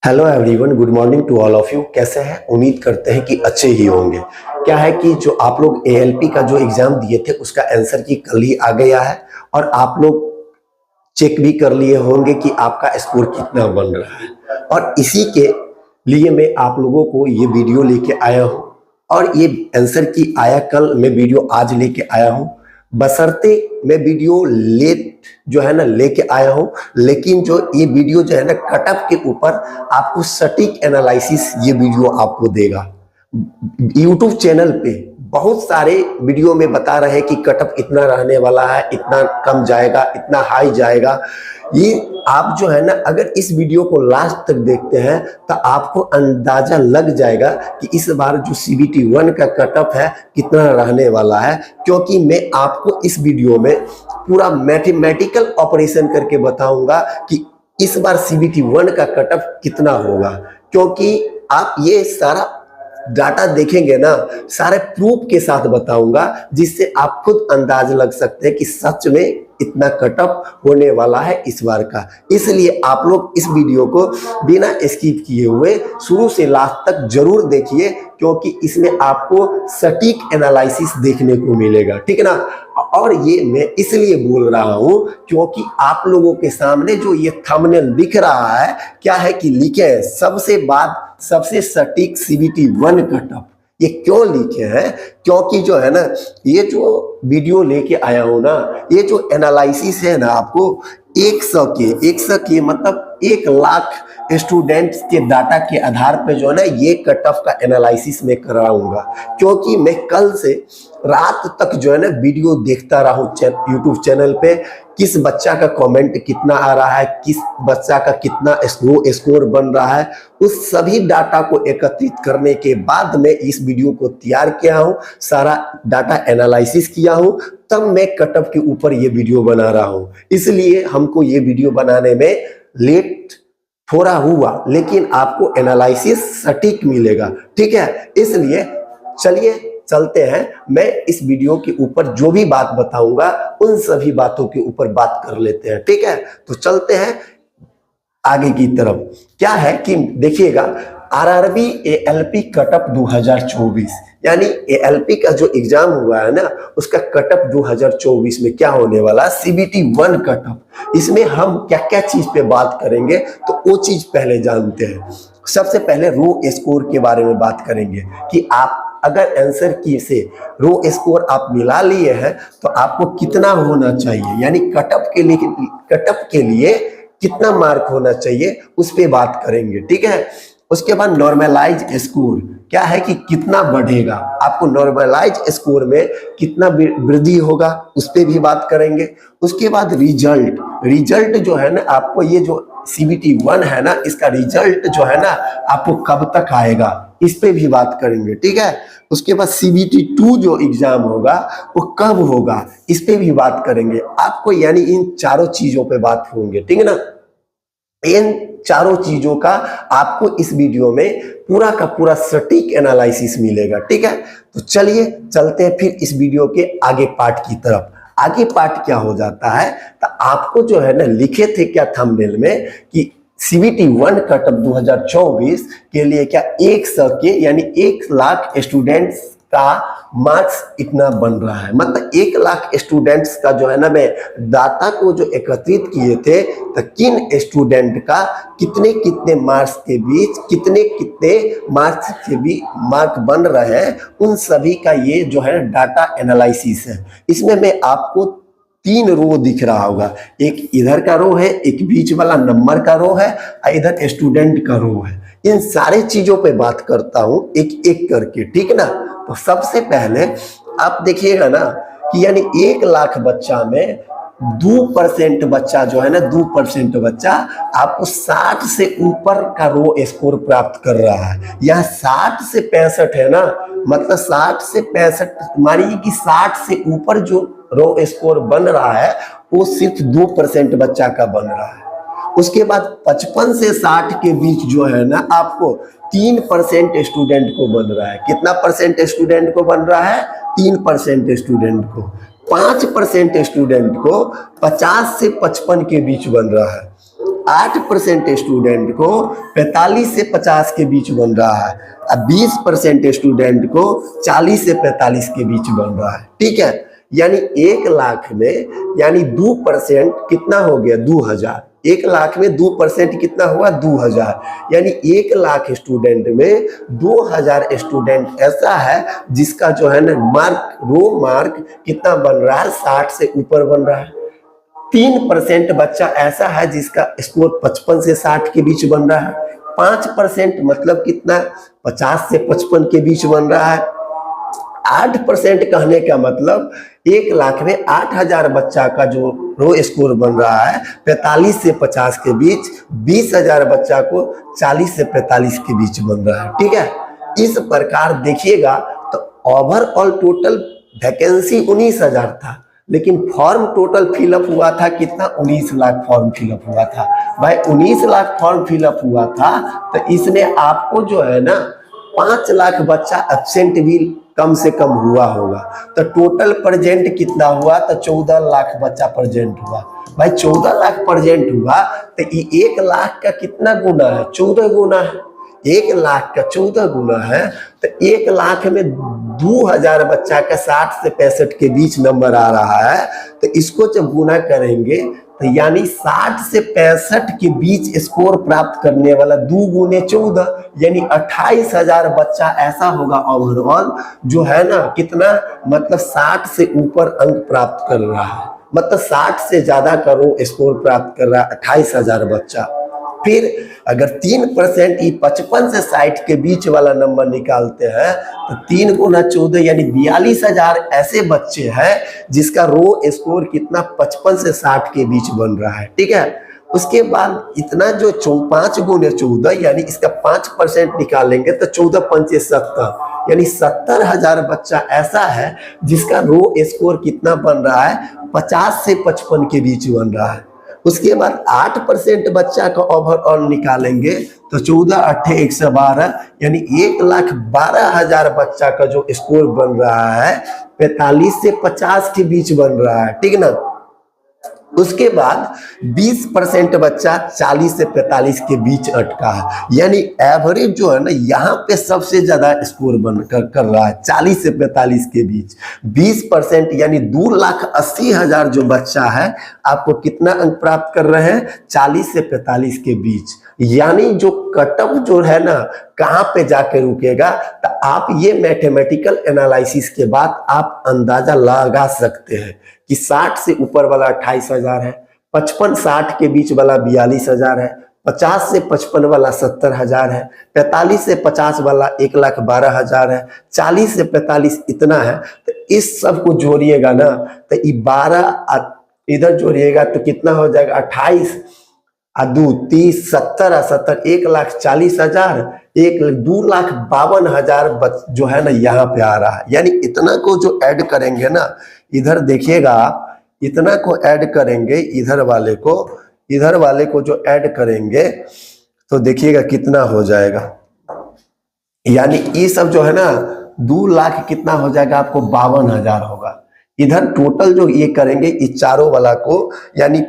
Hello everyone, good morning to all of you. कैसे हैं? उम्मीद करते हैं कि अच्छे ही होंगे। क्या है कि जो आप लोग एएलपी का जो एग्जाम दिए थे उसका आंसर की कल ही आ गया है और आप लोग चेक भी कर लिए होंगे कि आपका स्कोर कितना बन रहा है। और इसी के लिए मैं आप लोगों को ये वीडियो लेके आया हूँ और ये आंसर की आया कल, मैं वीडियो आज लेके आया हूँ। बशर्ते मैं वीडियो लेट जो है ना लेके आया हूँ, लेकिन जो ये वीडियो जो है ना कट ऑफ के ऊपर आपको सटीक एनालिसिस ये वीडियो आपको देगा। यूट्यूब चैनल पे बहुत सारे वीडियो में बता रहे हैं कि कट ऑफ इतना रहने वाला है, इतना कम जाएगा, इतना हाई जाएगा। ये आप जो है ना अगर इस वीडियो को लास्ट तक देखते हैं तो आपको अंदाजा लग जाएगा कि इस बार जो CBT 1 का कट ऑफ है कितना रहने वाला है, क्योंकि मैं आपको इस वीडियो में पूरा मैथमेटिकल ऑपरेशन करके बताऊंगा कि इस बार CBT 1 का कट ऑफ कितना होगा। क्योंकि आप ये सारा डाटा देखेंगे ना, सारे प्रूफ के साथ बताऊंगा, जिससे आप खुद अंदाज लग सकते हैं कि सच में इतना कट ऑफ होने वाला है इस बार का। इसलिए आप लोग इस वीडियो को बिना स्किप किए हुए शुरू से लास्ट तक जरूर देखिए, क्योंकि इसमें आपको सटीक एनालिसिस देखने को मिलेगा, ठीक है ना। और ये मैं इसलिए बोल रहा हूं क्योंकि आप लोगों के सामने जो ये थंबनेल दिख रहा है, क्या है कि लिखे है सबसे सटीक CBT 1 कट ऑफ। ये क्यों लिखे हैं? क्योंकि जो है ना ये जो वीडियो लेके आया हूं ना, ये जो एनालिसिस है ना आपको 100 के मतलब 1 लाख स्टूडेंट्स के डाटा के आधार पे जो है ना ये कट ऑफ का एनालिसिस मैं कराऊंगा। क्योंकि मैं कल से रात तक जो है ना वीडियो देखता रहा हूँ यूट्यूब चैनल पे, किस बच्चा का कमेंट कितना आ रहा है, किस बच्चा का कितना स्कोर बन रहा है, उस सभी डाटा को एकत्रित करने के बाद मैं इस वीडियो को तैयार किया हूँ, सारा डाटा एनालिसिस किया हूँ, तब मैं कट ऑफ के ऊपर ये वीडियो बना रहा हूँ। इसलिए हमको ये वीडियो बनाने में लेट थोड़ा हुआ, लेकिन आपको एनालिसिस सटीक मिलेगा, ठीक है। इसलिए चलिए चलते हैं, मैं इस वीडियो के ऊपर जो भी बात बताऊंगा उन सभी बातों के ऊपर बात कर लेते हैं, ठीक है। तो चलते हैं आगे की तरफ। क्या है कि देखिएगा, RRB ALP कट ऑफ 2024, यानी ALP का जो एग्जाम हुआ है ना उसका कट ऑफ 2024 में क्या होने वाला, CBT 1 कट ऑफ। इसमें हम क्या क्या चीज पे बात करेंगे तो वो चीज पहले जानते हैं। सबसे पहले रो स्कोर के बारे में बात करेंगे कि आप अगर आंसर की से रो स्कोर आप मिला लिए हैं तो आपको कितना होना चाहिए, यानी कट ऑफ के लिए कितना मार्क होना चाहिए, उस पे बात करेंगे, ठीक है। उसके बाद नॉर्मलाइज स्कोर क्या है कि कितना बढ़ेगा, आपको नॉर्मलाइज स्कोर में कितना वृद्धि होगा, उस पे भी बात करेंगे। उसके बाद रिजल्ट जो है ना आपको, ये जो CBT 1 है ना इसका रिजल्ट जो है ना आपको कब तक आएगा, इस पे भी बात करेंगे, ठीक है। उसके बाद CBT 2 जो एग्जाम होगा वो कब होगा, इस पे भी बात करेंगे आपको, यानी इन चारों चीजों पे बात होंगे, ठीक है ना। इन चारों चीजों का आपको इस वीडियो में पूरा का पूरा सटीक एनालिसिस मिलेगा, ठीक है। तो चलिए चलते हैं फिर इस वीडियो के आगे पार्ट की तरफ। आगे पार्ट क्या हो जाता है तो आपको जो है ना लिखे थे क्या थंबनेल में कि CBT 1 कट ऑफ 2024 के लिए क्या 100 के यानी 1 लाख स्टूडेंट्स का मार्क्स इतना बन रहा है। मतलब 1 लाख स्टूडेंट्स का जो है ना मैं डाटा को जो एकत्रित किए थे तो किन स्टूडेंट का कितने कितने मार्क्स के बीच कितने मार्क्स के भी मार्क बन रहे हैं, उन सभी का ये जो है डाटा एनालिसिस है। इसमें मैं आपको 3 रो दिख रहा होगा, एक इधर का रो है, एक बीच वाला नंबर का रो है और इधर स्टूडेंट का रो है। इन सारे चीजों पे बात करता हूं एक एक करके, ठीक ना। तो सबसे पहले आप देखिएगा ना कि यानी 1 लाख बच्चा में 2% बच्चा जो है ना 2% बच्चा आपको 60 से ऊपर का रो स्कोर प्राप्त कर रहा है। यह 60 से 65 है ना, मतलब 60 से 65 मानिए कि 60 से ऊपर जो रो स्कोर बन रहा है वो सिर्फ 2% बच्चा का बन रहा है। उसके बाद 55 से 60 के बीच जो है ना आपको 3% स्टूडेंट को बन रहा है। कितना परसेंट स्टूडेंट को बन रहा है? 3% स्टूडेंट को। 5% स्टूडेंट को 50 से 55 के बीच बन रहा है। 8% स्टूडेंट को 45 से 50 के बीच बन रहा है, अब 20% स्टूडेंट को 40 से 45 के बीच बन रहा है। ठीक है, यानी 1 लाख में यानी 2% कितना हो गया, 2000। 1 लाख में 2% कितना हुआ, 2000। यानी 1 लाख स्टूडेंट में 2000 स्टूडेंट ऐसा है जिसका जो है ना मार्क, रो मार्क कितना बन रहा है, 60 से ऊपर बन रहा है। 3% बच्चा ऐसा है जिसका स्कोर 55 से 60 के बीच बन रहा है। 5% मतलब कितना, 50 से 55 के बीच बन रहा है। 8% कहने का मतलब 1 लाख में 8000 बच्चा का जो रो स्कोर बन रहा है 45 से 50 के बीच, 20000 बच्चा को 40 से 45 के बीच बन रहा है। ठीक है, इस प्रकार देखिएगा तो ओवरऑल टोटल वैकेंसी 19000 था, लेकिन फॉर्म टोटल फिलअप हुआ था कितना, 19 लाख फॉर्म फिलअप हुआ था। भाई 19 लाख फॉर्म फिलअप हुआ था तो इसमें आपको जो है ना 5 लाख बच्चा एब्सेंट भी कम से कम हुआ होगा, तो टोटल प्रेजेंट कितना हुआ, तो 14 लाख बच्चा प्रेजेंट हुआ। भाई 14 लाख प्रेजेंट हुआ तो ये 1 लाख का कितना गुना है, 14 गुना है। 1 लाख का 14 गुना है तो 1 लाख में 2000 बच्चा का 60 से 65 के बीच नंबर आ रहा है, तो इसको जब गुना करेंगे तो यानी 60 से 65 के बीच स्कोर प्राप्त करने वाला 2 गुने 14 यानी 28000 बच्चा ऐसा होगा ओवरऑल जो है ना कितना, मतलब 60 से ऊपर अंक प्राप्त कर रहा है, मतलब 60 से ज्यादा करो स्कोर प्राप्त कर रहा है 28000 बच्चा। फिर अगर 3% 55 से 60 के बीच वाला नंबर निकालते हैं तो 3 गुना 14 यानी 42000 ऐसे बच्चे हैं जिसका रो स्कोर कितना 55 से 60 के बीच बन रहा है। ठीक है, उसके बाद इतना जो 5 गुने 14 यानी इसका 5% निकालेंगे तो 14 पंचे 70 यानी 70000 बच्चा ऐसा है जिसका रो स्कोर कितना बन रहा है, 50 से 55 के बीच बन रहा है। उसके बाद 8% बच्चा का ओवरऑल निकालेंगे तो 14 8 112 यानी 1,12,000 बच्चा का जो स्कोर बन रहा है 45 से 50 के बीच बन रहा है। ठीक ना, उसके बाद 20% बच्चा 40 से 45 के बीच अटका है, यानी एवरेज जो है ना यहाँ पे सबसे ज्यादा स्कोर बन कर रहा है 40 से 45 के बीच। 20% यानी 2,80,000 जो बच्चा है आपको कितना अंक प्राप्त कर रहे हैं, 40 से 45 के बीच। यानी जो कटअप जो है ना कहाँ पे जाके रुकेगा, तो आप ये मैथमेटिकल एनालिसिस के बाद आप अंदाजा लगा सकते हैं कि 60 से ऊपर वाला 28,000 है, 55-60 के बीच वाला 42,000 है, 50 से 55 वाला 70,000 है, 45 से 50 वाला 1,12,000 है, 40 से 45 इतना है। तो इस सब को जोड़िएगा ना तो ये 12 इधर जोड़िएगा तो कितना हो जाएगा, 28 और 2 30 70 और 70 1,40,000, 2,52,000 जो है ना यहाँ पे आ रहा है। यानी इतना को जो ऐड करेंगे ना, इधर देखिएगा इतना को ऐड करेंगे, इधर वाले को जो ऐड करेंगे तो देखिएगा कितना हो जाएगा। यानी ये सब जो है ना 2 लाख कितना हो जाएगा आपको, 52,000 होगा। इधर टोटल जो ये करेंगे इस चारों वाला को, यानी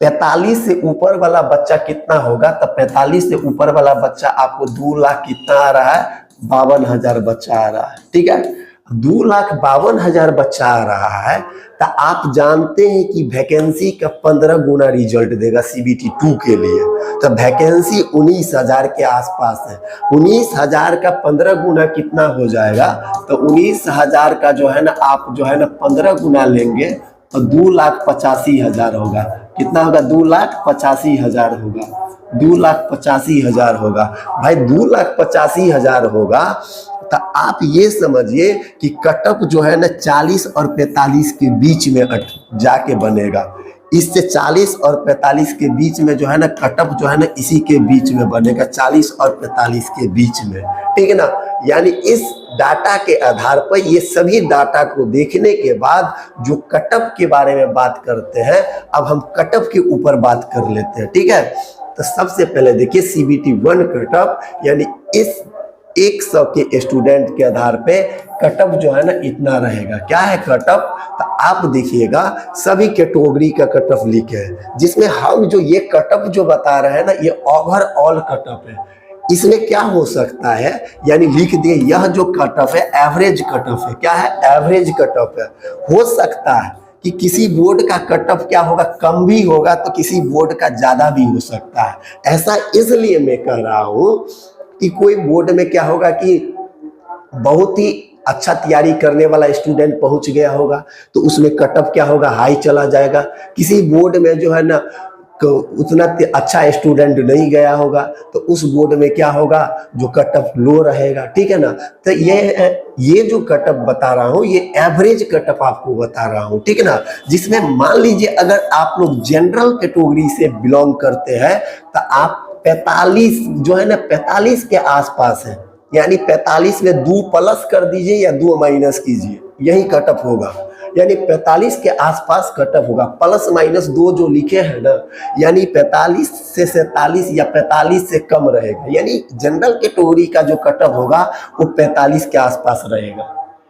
45 से ऊपर वाला बच्चा कितना होगा, तो 45 से ऊपर वाला बच्चा आपको 2 लाख कितना आ रहा है, 52,000 बच्चा आ रहा है। ठीक है, 2,52,000 बच्चा आ रहा है तो आप जानते हैं कि वैकेंसी का 15 गुना रिजल्ट देगा CBT 2 के लिए। तो वैकेंसी 19,000 के आसपास है, 19,000 का 15 गुना कितना हो जाएगा, तो 19,000 का जो है ना आप जो है ना 15 गुना लेंगे तो 2,85,000 होगा। कितना होगा, 2,85,000 होगा, 2,85,000 होगा। भाई 2,85,000 होगा तो आप ये समझिए कि कटअप जो है ना 40 और 45 के बीच में जाके बनेगा। इससे 40 और 45 के बीच में जो है ना कटअप जो है ना इसी के बीच में बनेगा, 40 और 45 के बीच में। ठीक है ना, यानी इस डाटा के आधार पर ये सभी डाटा को देखने के बाद जो कटअप के बारे में बात करते हैं, अब हम कटअप के ऊपर बात कर लेते हैं। ठीक है, तो सबसे पहले देखिए CBT 1 कटअप, यानी इस 100 के स्टूडेंट के आधार पे कटअप जो है ना इतना रहेगा। क्या है कटअप, तो आप देखिएगा सभी कैटेगरी का कट ऑफ लिखे है, जिसमें हम जो ये कट ऑफ जो बता रहे हैं ना, ये ओवरऑल कट ऑफ है। इसमें क्या हो सकता है, यानी लिख दिए यह जो कट ऑफ है एवरेज कट ऑफ है। क्या है? एवरेज कट ऑफ है। हो सकता है कि किसी बोर्ड का कट ऑफ क्या होगा, कम भी होगा, तो किसी बोर्ड का ज्यादा भी हो सकता है। ऐसा इसलिए मैं कह रहा हूं कि कोई बोर्ड में क्या होगा कि बहुत ही अच्छा तैयारी करने वाला स्टूडेंट पहुंच गया होगा, तो उसमें कट ऑफ क्या होगा, हाई चला जाएगा। किसी बोर्ड में जो है ना उतना अच्छा स्टूडेंट नहीं गया होगा, तो उस बोर्ड में क्या होगा, जो कट ऑफ लो रहेगा। ठीक है ना? तो ये जो कट ऑफ बता रहा हूँ, ये एवरेज कट ऑफ आपको बता रहा हूँ। ठीक है ना? जिसमें मान लीजिए अगर आप लोग जनरल कैटेगरी से बिलोंग करते हैं तो आप 45 जो है ना 45 के आसपास है, यानी 45 में 2 प्लस कर दीजिए या 2 माइनस कीजिए, यही कट ऑफ होगा। यानी 45 के आसपास कट ऑफ होगा, प्लस माइनस 2 जो लिखे हैं ना, यानी 45 से 47 या 45 से कम रहेगा। यानी जनरल कैटेगरी का जो कट ऑफ होगा वो 45 के आसपास रहेगा।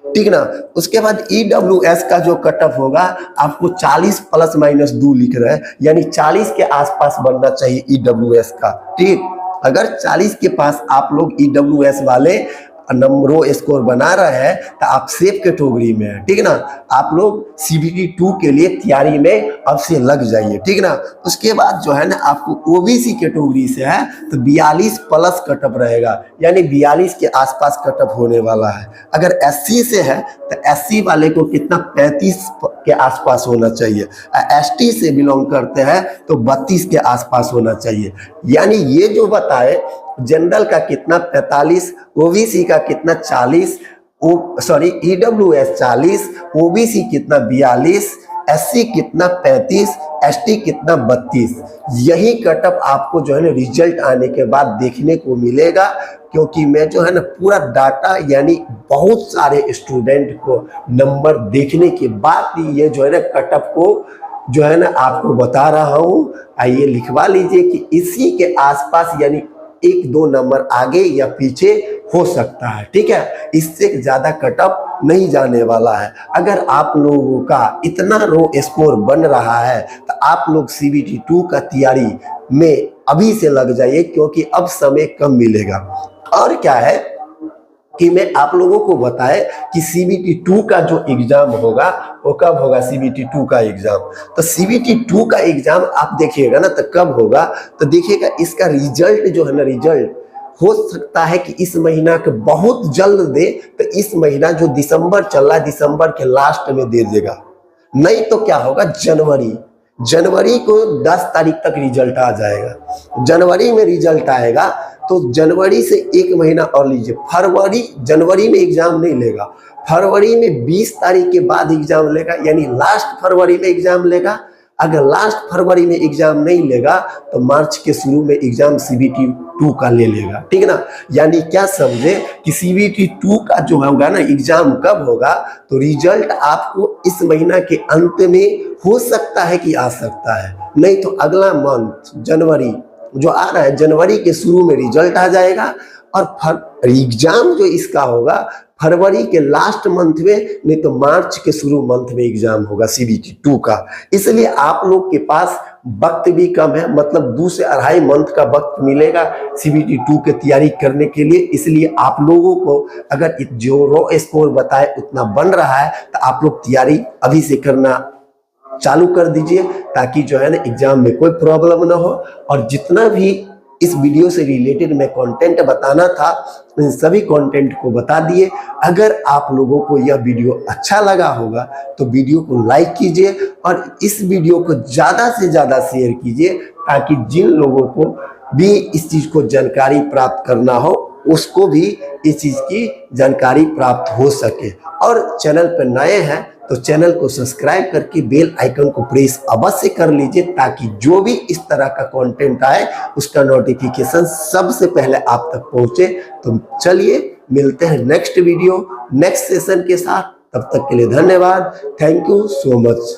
ठीक ना? उसके बाद EWS का जो कट ऑफ होगा आपको 40 प्लस माइनस 2 लिख रहे हैं, यानी 40 के आसपास बनना चाहिए EWS का। ठीक, अगर 40 के पास आप लोग EWS वाले नंबरों स्कोर बना रहे हैं तो आप सेफ कैटेगरी में है। ठीक ना? आप लोग CBT 2 के लिए तैयारी में अब से लग जाइए। ठीक ना? उसके बाद जो है ना आपको OBC कैटेगरी से है तो 42 प्लस कटअप रहेगा, यानी 42 के आसपास कटअप होने वाला है। अगर SC से है तो SC वाले को कितना 35 के आसपास होना चाहिए। ST से बिलोंग करते हैं तो 32 के आसपास होना चाहिए। यानी ये जो बताए जनरल का कितना 45, OBC का कितना 40, EWS 40, OBC कितना 42, SC कितना 35, ST कितना 32। यही कटअप आपको जो है ना रिजल्ट आने के बाद देखने को मिलेगा, क्योंकि मैं जो है ना पूरा डाटा यानी बहुत सारे स्टूडेंट को नंबर देखने के बाद ये जो है ना कटअप को जो है ना आपको बता रहा हूँ। आइए लिखवा लीजिए कि इसी के आसपास यानी 1-2 नंबर आगे या पीछे हो सकता है। ठीक है? इससे ज्यादा कटअप नहीं जाने वाला है। अगर आप लोगों का इतना रो स्कोर बन रहा है तो आप लोग CBT 2 का तैयारी में अभी से लग जाइए, क्योंकि अब समय कम मिलेगा। और क्या है कि मैं आप लोगों को बताए कि CBT 2 का जो एग्जाम होगा वो कब होगा। CBT 2 का एग्जाम तो CBT 2 का एग्जाम आप देखिएगा ना तो कब होगा, तो देखिएगा इसका रिजल्ट जो है ना, रिजल्ट हो सकता है कि इस महीना के बहुत जल्द दे, तो इस महीना जो दिसंबर चल रहा है दिसंबर के लास्ट में दे देगा। नहीं तो क्या होगा, जनवरी को 10 तारीख तक रिजल्ट आ जाएगा। जनवरी में रिजल्ट आएगा तो जनवरी से 1 महीना और लीजिए, जनवरी में एग्जाम नहीं लेगा, फरवरी में 20 तारीख के बाद एग्जाम लेगा, यानी लास्ट फरवरी में एग्जाम लेगा। अगर लास्ट फरवरी में एग्जाम नहीं लेगा तो मार्च के शुरू में एग्जाम CBT 2 का ले लेगा। ठीक ना? यानी क्या समझे कि CBT 2 का जो होगा ना एग्जाम कब होगा, तो रिजल्ट आपको इस महीना के अंत में हो सकता है कि आ सकता है, नहीं तो अगला मंथ जनवरी जो आ रहा है, जनवरी के शुरू में रिजल्ट आ जाएगा। और एग्जाम जो इसका होगा फरवरी के लास्ट मंथ में, नहीं तो मार्च के शुरू मंथ में एग्जाम होगा CBT 2 का। इसलिए आप लोग के पास वक्त भी कम है, मतलब 2 से 2.5 मंथ का वक्त मिलेगा CBT 2 की तैयारी करने के लिए। इसलिए आप लोगों को अगर जो रो स्कोर बताए उतना बन रहा है तो आप लोग तैयारी अभी से करना चालू कर दीजिए, ताकि जो है ना एग्जाम में कोई प्रॉब्लम ना हो। और जितना भी इस वीडियो से रिलेटेड मैं कंटेंट बताना था, इन सभी कंटेंट को बता दिए। अगर आप लोगों को यह वीडियो अच्छा लगा होगा तो वीडियो को लाइक कीजिए और इस वीडियो को ज़्यादा से ज़्यादा शेयर कीजिए, ताकि जिन लोगों को भी इस चीज़ को जानकारी प्राप्त करना हो उसको भी इस चीज़ की जानकारी प्राप्त हो सके। और चैनल पर नए हैं तो चैनल को सब्सक्राइब करके बेल आइकन को प्रेस अवश्य कर लीजिए, ताकि जो भी इस तरह का कंटेंट आए उसका नोटिफिकेशन सबसे पहले आप तक पहुंचे। तो चलिए मिलते हैं नेक्स्ट वीडियो नेक्स्ट सेशन के साथ। तब तक के लिए धन्यवाद। Thank you so much.